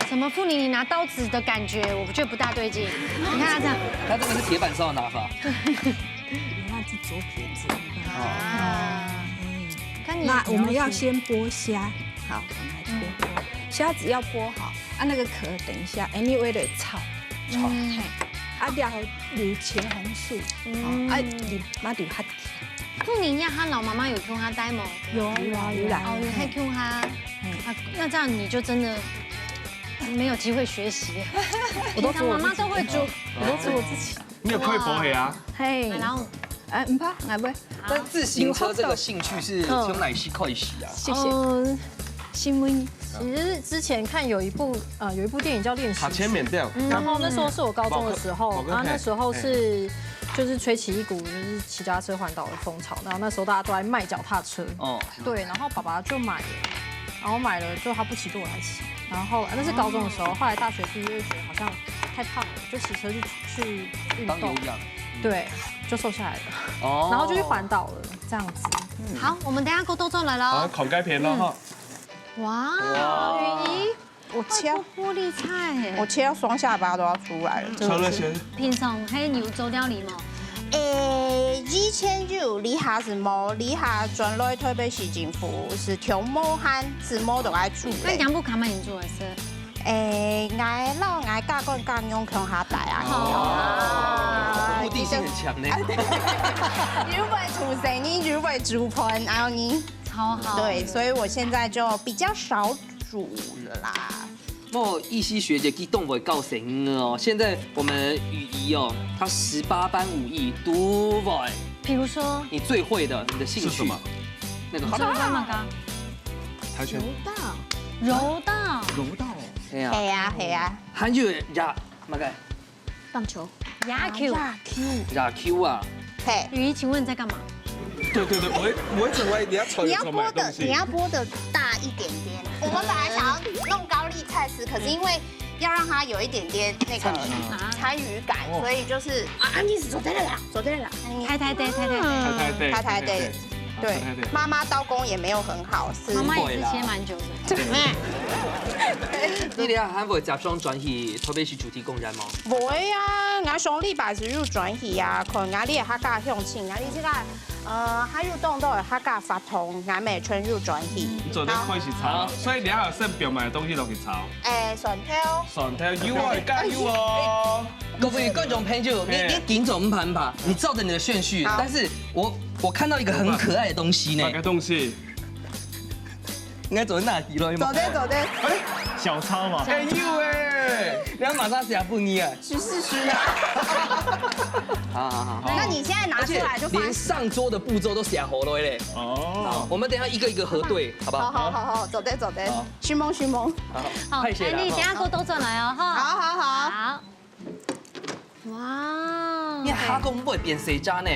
A: 怎麼婦女你拿刀子的感覺，我覺得不大對勁。你看他這樣，
B: 他這個是鐵板燒的拿法。
A: 對。
I: 那是左撇子。
A: 啊。
I: 那我們要先剝蝦，好，我們來剝蝦子要剝好，那個殼等一下 ，anyway 的炒，料留茄紅素，你媽留黑。
A: 婦女呀，她老媽媽有 Q 她帶嗎？
I: 有啦。
A: 哦，有還 Q 她，那這樣你就真的沒有機會學習。我都媽媽都會煮，
I: 我都煮我自己。
E: 你有可以剝蝦啊？
I: 嘿，
A: 然後。
I: 唔怕，來喂。
B: 但自行車這個興趣是從哪時開始啊？
I: 謝謝。新聞
F: 其實之前看有一部電影叫《練習曲》，然後那時候是我高中的時候，然後那時候是就是吹起一股就是騎腳踏車環島的風潮，然後那時候大家都在賣腳踏車，對，然後爸爸就買了，然後買了就他不騎就我來騎，然後那是高中的時候，後來大學畢業就覺得好像太胖了，就騎車去運動。對，就瘦下來了，然後就去環島了，這樣子。
A: 好，我們等下溝通再來咯。
E: 好，烤雞片咯哈。
A: 哇，雨姨，
G: 我切
A: 玻璃菜，
G: 我切到雙下巴都要出來了。
E: 超熱先。
A: 平常喺牛做料理嗎？
G: 以前就理下是冇，理下轉來推俾市政府是條毛漢是冇都愛煮。
A: 那養不卡嘛？你做的是？
G: 我老我家公家用向下帶啊。
B: 目的性很強呢。
G: 如果出生你如果煮盤，然後你
A: 超好。
G: 對，所以我現在就比較少煮了啦。
B: 莫依稀学姐激动会告神哦。现在我们雨怡哦，她18般武艺都会。
A: 比如说，
B: 你最会的，你的兴趣
E: 是什么？
B: 那个
A: 做干嘛噶？
E: 跆拳。
A: 柔道。
D: 柔道。
B: 哎呀，
G: 系啊系啊，
B: 还有压嘛个
G: 棒球，
A: 压 Q。
B: 压 Q 啊。
G: 嘿。
A: 雨怡，请问你在干嘛？
E: 对，我一直以为你要传
G: 你要剥的大一点点。我们本来想要弄高丽菜丝，可是因为要让它有一点点那个参与感，所以就是你是做对了啦，做对了啦，
A: 太对。
G: 对，妈妈刀工也没有很好，是
A: 妈妈也是切蛮久的。
B: 你哋还会假装转去台北市主题公园吗？
G: 唔会啊，我上礼拜是有转去啊，看我你的客家乡亲，你这个还有动都的客家发通，我每村有转去。
E: 你昨天开始炒，所以你还有剩表买的东西落去炒。
G: 蒜头。
E: 蒜头有啊，加油哦！
B: 各位观众朋友，你顶走盘吧，你照着你的顺序，但是我看到一个很可爱的东西呢。
E: 哪个东西？
B: 应该走在哪里了？
G: 走的。
D: 小抄嘛。
E: 哎呦哎！
B: 你要马上写不你啊？
G: 徐世勋啊。
B: 好。
G: 那你现在拿出来就放。
B: 连上桌的步骤都写好了嘞。哦。我们等下一个一个核对，好不好？
G: 好，走的。徐梦。
A: 好，哎，你等下给我都转来哦，哈。
G: 好。
A: 哇！
B: 你下个唔会变谁渣呢？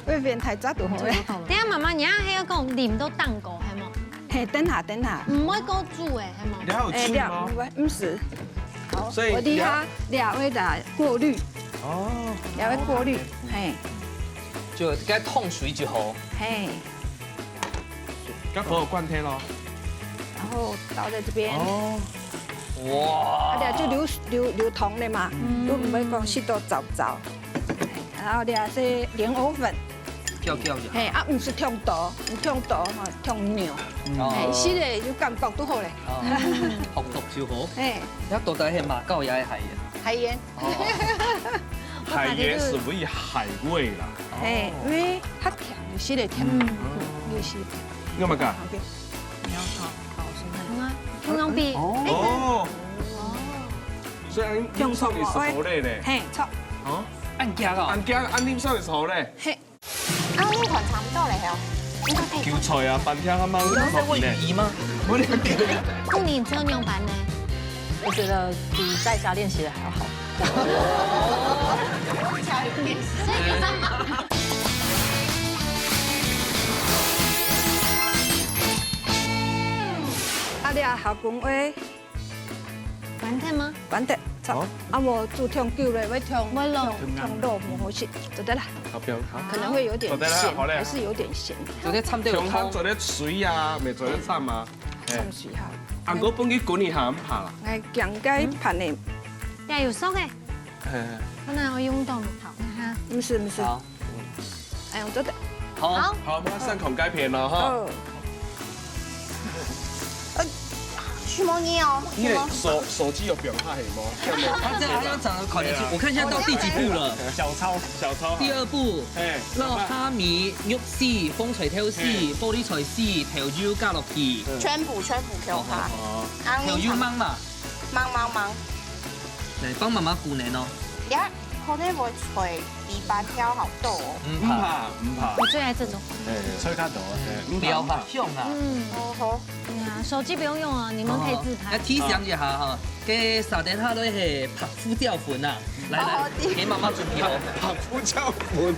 I: 会变太早就好咧。
A: 等下妈妈，你还要讲淋到蛋糕系冇？
I: 嘿，等下。
A: 唔可以够煮诶，系冇？
E: 你还有煮吗？
I: 不是。
E: 所以
I: 我底下两位的过滤。
E: 哦。
I: 两位过滤，嘿。
B: 就该痛水就好。
I: 嘿。
E: 该所有灌贴咯。
I: 然后倒在这边。哦。
B: 哇！
I: 就流通的嘛，都唔会讲湿到糟。然后俩是莲藕粉，
B: 跳
I: 嘿唔是烫豆，烫牛，嘿，湿的就感觉都好嘞，
B: 好就好。
I: 嘿，
B: 你到底係馬膠也係
G: 海鹽。
E: 海鹽是不是海味啦？
I: 嘿，因为它甜，湿的甜，有湿。
E: 有冇噶？
I: 你要好，
A: 通常比
E: 哦，所以用上也是好嘞嘞。
I: 嘿，错。
B: 哦，按夹啊，
E: 按點上也是好嘞。
I: 嘿，
G: 呢款差唔多嚟係。
E: 韭菜啊，飯廳啱啱
B: 會雨怡嗎？
E: 我兩個。
A: 那你只有牛排呢？
C: 我觉得比在家练习的还要好。
I: 俩校工话，
A: 完得吗？
I: 完得，错。我煮香酒嘞，要香肉不好吃，就得啦。
E: 好标，
I: 可能会有点咸，还是有点咸。
B: 做啲參啲
E: 香做啲水啊，未做啲參嘛。
I: 參水下。
E: 啊，我本去滾一下咁拍啦。
I: 係姜雞拍呢？
A: 呀，有熟嘅。可能我用到好哈。
I: 唔是。
B: 好。
I: 哎，用做得。
B: 好。
E: 好，那上孔蓋片了哈。
G: 徐梦妮哦，
E: 你的手机有表态吗？
B: 他这好像长得考年轻，我看现在到第几步了？
D: 小抄。
B: 第2步，落蝦米、肉絲、風吹挑絲、玻璃菜絲、條腰加落去。
G: 全部條下。
B: 條腰掹嘛？
G: 掹。
B: 嚟幫媽媽顧你咯。
G: 呀，可能會吹比板挑好多。
E: 唔怕。
A: 我最愛這種。
D: 吹卡多。
B: 不要怕用啊。
G: 好。
A: 手機不用用啊，你們可以自拍。
B: 提醒一下哈，嘅沙丁蝦都係拍夫椒粉啊，來，給媽媽準備好。
E: 拍夫椒粉。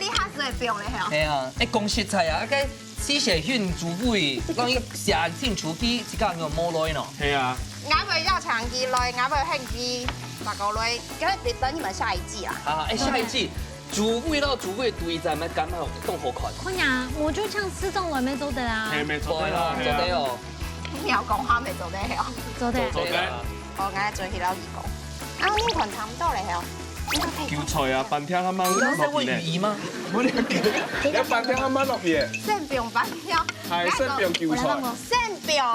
G: 你下次會用咧係？
B: 係啊，講實在啊，個試食圈煮會，當然食清楚啲，一間個冇耐咯。
E: 係啊。
G: 我會要長期內，我會興機8個內，因為等你們下一季啊。
B: 下一季。煮味到煮味對在咪感冒動好快。
A: 坤呀，我就像4種內沒做得啦。
E: 係未做得啦，
B: 做得哦。
G: 你有講下未做得係？
A: 做得。
G: 我啱做起了2個。呢群差唔多嚟係。
E: 韭菜啊，飯廳啱啱落
B: 會雨怡嗎？
E: 我兩個，有飯廳啱啱落嘢。
G: 先不用飯廳。
E: 係先不用韭菜。
G: 先不用。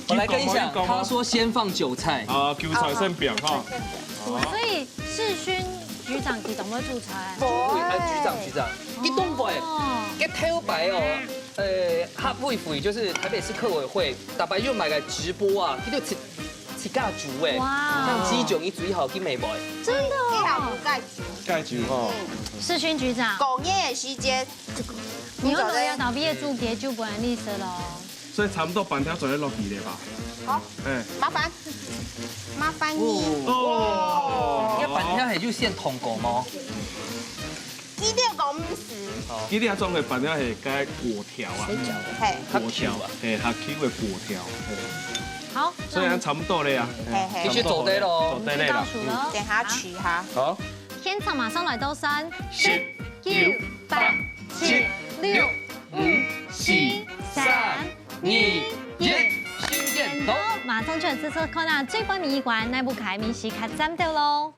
B: 我來跟你講，他說先放韭菜。
E: 韭菜先不用哈。
A: 所以世勳局長佢懂唔會煮菜？
B: 局長，你懂不？佢頭擺哦，合會會就是台北市客委會，大白又買個直播啊，佢就是芥酒诶，像鸡胗伊水好去美无？
A: 真的
G: 哦，
E: 盖酒哦。
A: 世勋局长，
G: 工业的时间，
A: 你有没有到毕业注给就不然历史咯？
E: 所以差不多半条做咧落去咧吧。
G: 好，麻烦你。
E: 哦。
B: 要半条系就先通过吗？
G: 一定要讲50。
E: 伊啲种嘅半条系加果条啊。
G: 嘿，
E: 果条啊，嘿，下 Q 嘅果条。
A: 好，
E: 所以差不多了呀。
B: 继续做对咯，
E: 做对了。
G: 等下取哈。
E: 好。
A: 现场马上来到3、
B: 10、
A: 9、8、7、6、5、4、3、2、1，新电头，马上就试试看啊！最关迷馆那部开迷时卡站掉喽。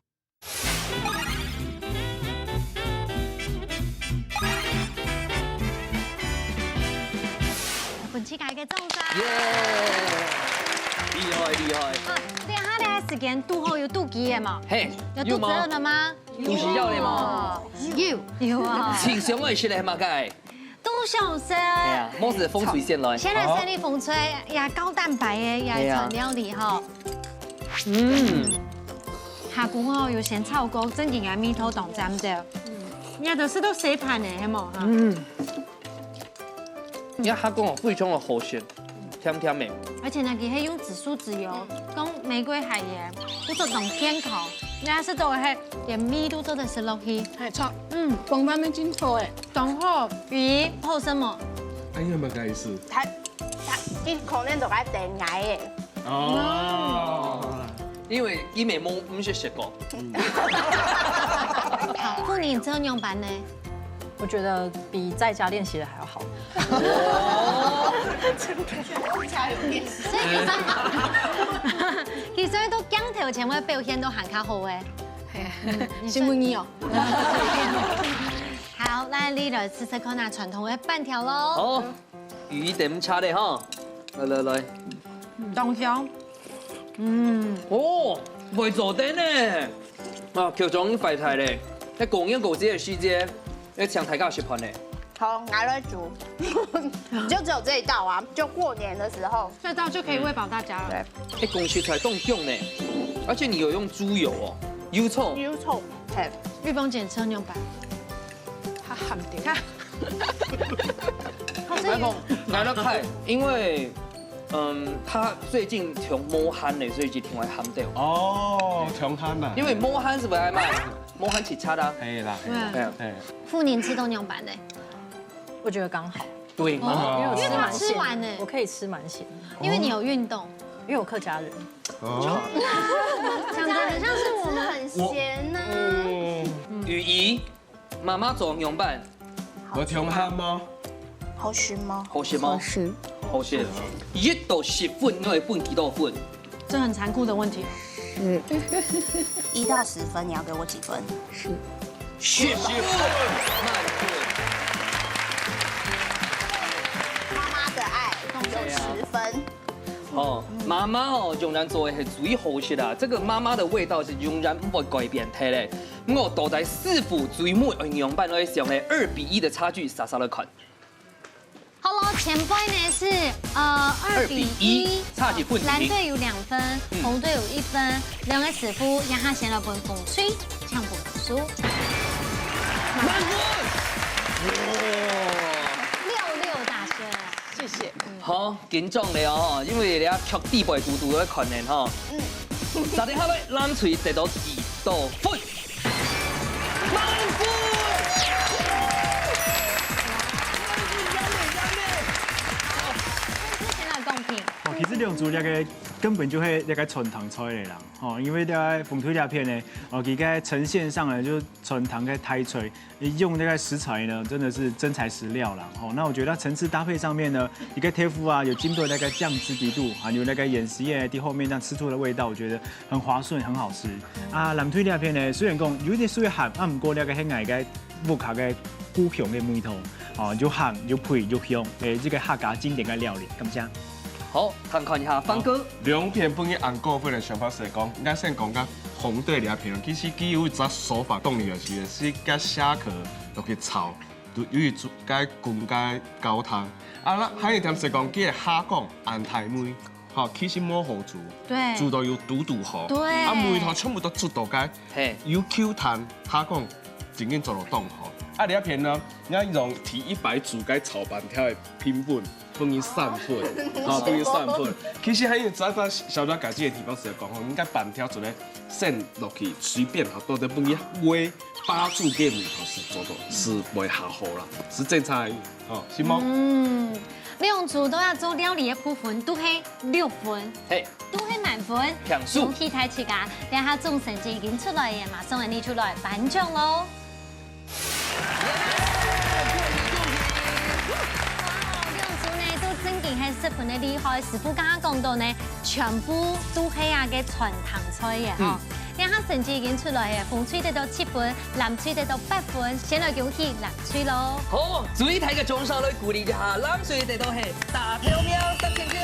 A: 本期改个重山。
B: 厉害厉害！
A: 啊，等下的时间肚后有肚脐的嘛？
B: 嘿，
A: 有肚子饿了吗？
B: 有需要的吗？
A: 有啊。
B: 请上我是来嘛该？
A: 都想食。
B: 哎呀，摸着风水线来。
A: 现在生力风吹也高蛋白的也成料理哈。下股哦有咸炒锅，正经嘅米头当蘸着。也就是都洗盘的，係冇哈？
B: 而家下講非常嘅好食，甜甜的。
A: 而且呢，佢係用紫蘇籽油，講玫瑰海鹽，不做當天烤，也是做係連米都做得是落去。
I: 係錯，風翻咩真好誒，
A: 當好魚泡什麼？
E: 哎呀，乜意思？
G: 啲可能就係定矮嘅。
E: 哦。
B: 因為伊未冇唔識食過。
A: 好，婦女這樣辦呢？
C: 我觉得比在家练习的还要好。
A: 所以其實都鏡頭前嘅表現都行較好嘅。
I: 係啊，新聞你哦。
A: 好，那你來試試看下傳統嘅板條咯。
B: 好，魚點叉的哈，來。
A: 當香。
B: 哦，會做啲呢。啊，喬裝快態咧，喺供應股子嘅時間，喺長台價食盤咧。
G: 好，拿来煮，就只有这一道啊，就过年的时候，
A: 这道就可以喂饱大家了。
B: 对，公食材冻用呢，而且你有用猪油哦，油葱，
G: 嘿，
A: 玉峰姐车牛板，
I: 它含掉。
A: 看，
B: 来了看，因为。他最近从摸憨呢，所以就挺爱憨掉。
E: 哦，从憨呐。
B: 因为摸憨是不爱卖，摸憨起差的。
E: 可啦，
B: 对。
A: 妇女吃冻牛板的，
C: 我觉得刚好。
B: 对，
C: 因为我
A: 吃完呢，
C: 我可以吃蛮咸。
A: 因为你有运动，
C: 因为我客家人。
A: 哦。讲得很像是我们很咸呐。
B: 雨姨，妈妈做牛板。
E: 我从憨吗？
G: 好食吗？
B: 好食吗？好食，1到10分，你会分几多分？
A: 这很残酷的问题。
G: 1到10分，你要给我几分？10分。妈妈的爱有10分。
B: 哦，妈妈哦，永然做的是最好食啦。这个妈妈的味道是永然不会改变的嘞。我倒在师傅最美营养版上的2比1的差距，傻傻的看。
A: 好了，前辈呢是2比1，
B: 差几分？
A: 蓝队有2分，红队有1分。两个师傅让他先来分风水，抢不输。
B: 满分！
A: 哇！66大师，
I: 谢谢。
B: 好，紧张了哦，因为你确地背嘟嘟在看呢哈。3点下来，蓝队得到几多分？满分！
D: 其實兩組個根本就係一個傳統菜嚟啦，哦，因為呢個鳳腿臘片呢，哦，佢個呈現上呢就傳統嘅太脆，用呢個食材呢真的是真材實料啦，哦，那我覺得層次搭配上面呢，一個貼膚啊，有經過那個醬汁底度，還有那個鹽絲葉喺後面，這樣吃出的味道，我覺得很滑順，很好吃。啊，藍腿臘片呢，雖然講有啲水鹹，啊唔過呢個係外個木卡嘅古香嘅味道，哦，又鹹又配又香，這個客家經典嘅料理，感謝。
B: 好，看一下方哥。
E: 兩片本嘅紅高粉嘅想法是講，我先講個紅對臘片，其實佢有一隻手法動力就是加蝦殼落去炒，有於加滾加高湯。啊啦，還有一點是講佢嘅蝦講安太妹，好，其实摸好煮，
A: 对，
E: 煮到有嘟嘟好，
A: 对，
E: 啊，梅头全部都煮到该，有 Q 弹，他讲真正做到冻好。啊，你一片呢，你要用提100煮该炒板条的拼粉，放伊散粉，好，放伊散粉。其实还有早小小家己的地方是讲吼，应该板条做咧散落去，随便哈，都得放伊煨8煮给米头是做到是袂下好啦，是正常的，哦，是吗？
A: 两组都要做料理的部分，都係6分，都係滿分。用器材起家，等下總成績已經出來嘅，馬上為你出來頒獎咯。十分的厲害，師傅剛剛講到呢，全部都係啊嘅全糖菜嘅嗬。兩下成績已經出來嘅，紅吹得到7分，藍吹得到8分，先來恭喜藍吹咯。
B: 好，最睇嘅掌聲來鼓勵一下，藍吹得到係大票喵10千票。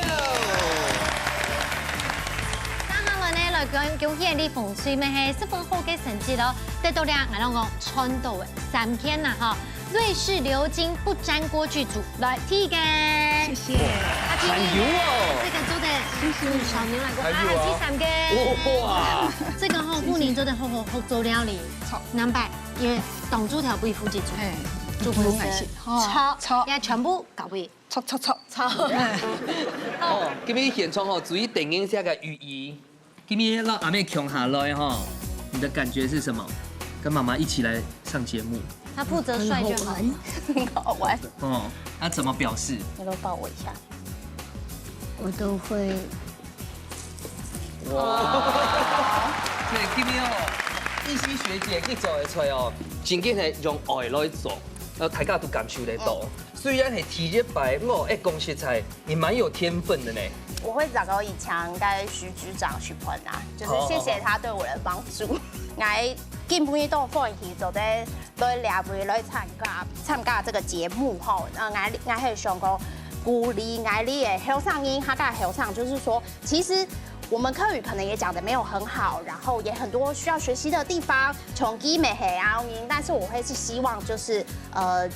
A: 接下來呢，來恭喜你紅吹咪係10分好嘅成績咯，得到兩我講傳到嘅3件啦嗬。瑞士鎏金不粘鍋具組來提嘅，謝謝。
B: 還有哦，
A: 這個做的小牛來過，第3個。哇，這個好婦女做的好做料理，200也當豬條背負住煮本身，炒也全部搞味，
I: 炒。
B: 哦，今日現場吼，注意電影下個寓意。今日讓阿妹扛下來哈，你的感覺是什麼？跟媽媽一起來上節目。
A: 他負責帥就好，
G: 很好玩。
B: 哦，那怎麼表示？
G: 你都抱我一下，
I: 我都會。
B: 哇！對，今日哦，依稀學姐去做嘅菜哦，真嘅係用愛來做，然後大家都感受得到。雖然係體質白，我講實在，你蠻有天分的呢。
G: 我會找到以前該徐局長徐鵬啊，就是謝謝他對我的幫助。我基本都歡喜做在兩位來參加這個節目吼，我係想講鼓勵我哋的後生人，他嘅後生就是說，其實我們客語可能也講得沒有很好，然後也很多需要學習的地方，從基美黑啊，但是我會是希望就是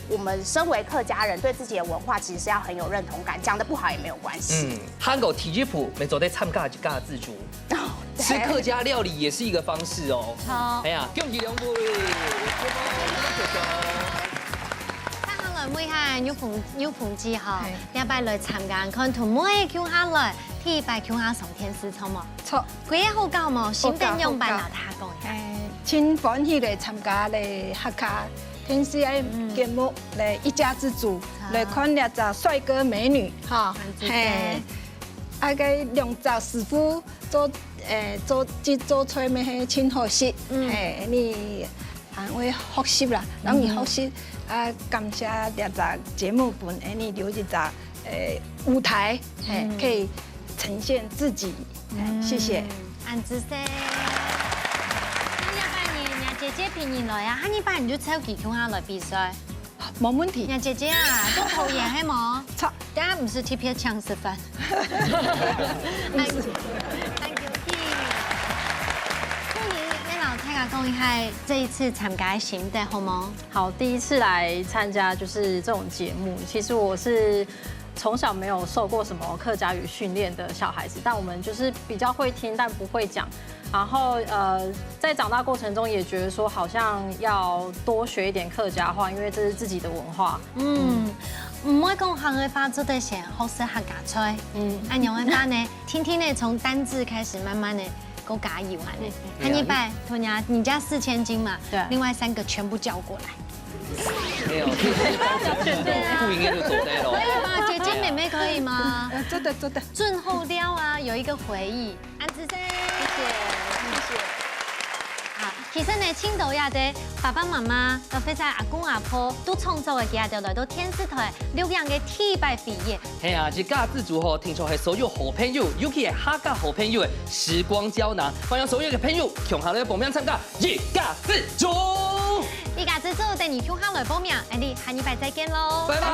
G: 我們身為客家人，對自己的文化其實是要很有認同感，講得不好也沒有關係。
B: 韓國體質譜沒做在參加就加自主。吃客家料理也是一個方式哦。好，哎呀，恭喜兩位！
A: 睇下來每下有朋之後，禮拜來參加，看同每叫下來，第一擺叫下上天師錯冇？
I: 錯。
A: 佢嘢好教冇？先定用辦哪他講？
I: 真歡喜嚟參加嚟客家天師嘅節目嚟一家之主嚟看兩隻帥哥美女哈，係，啊個兩隻師傅做菜咪係真好食，係你還會學習啦，容易學習啊！感謝兩隻節目本，你留一隻舞台，可以呈現自己，謝謝。
A: 安子生，姐姐平年來啊，你班人就抽幾圈下來比賽，
I: 冇問題。
A: 姐姐啊，都討厭係冇？錯，等下唔是貼片搶食飯。講一下這一次參加心得好嗎？
F: 好，第一次來參加就是這種節目。其實我是從小沒有受過什麼客家語訓練的小孩子，但我們就是比較會聽，但不會講。然後在長大過程中也覺得說，好像要多學一點客家話，因為這是自己的文化。
A: 唔可以講客家話做得先，學識客家菜。按樣嘅話呢，天天呢從單字開始，慢慢的。夠加油啊！他一百，你家4000斤嘛，對，另外3個全部叫過來。
B: 沒有，不應該就做得咯。
A: 可以嗎？姐姐妹妹可以嗎？
I: 做得。
A: 最後了啊，有一個回憶。安子生，謝謝。好，其實呢，青島也的爸爸媽媽，特別係阿公阿婆，都創造嘅家就來到天師台錄樣嘅第一擺畢業。
B: 係啊，這家自主吼，聽說係所有好朋友，尤其係客家好朋友嘅時光膠囊，歡迎所有嘅朋友共下來報名參加一家自主。
A: 一家自主等你共下來報名，你下禮拜再見嘍，
B: 拜拜。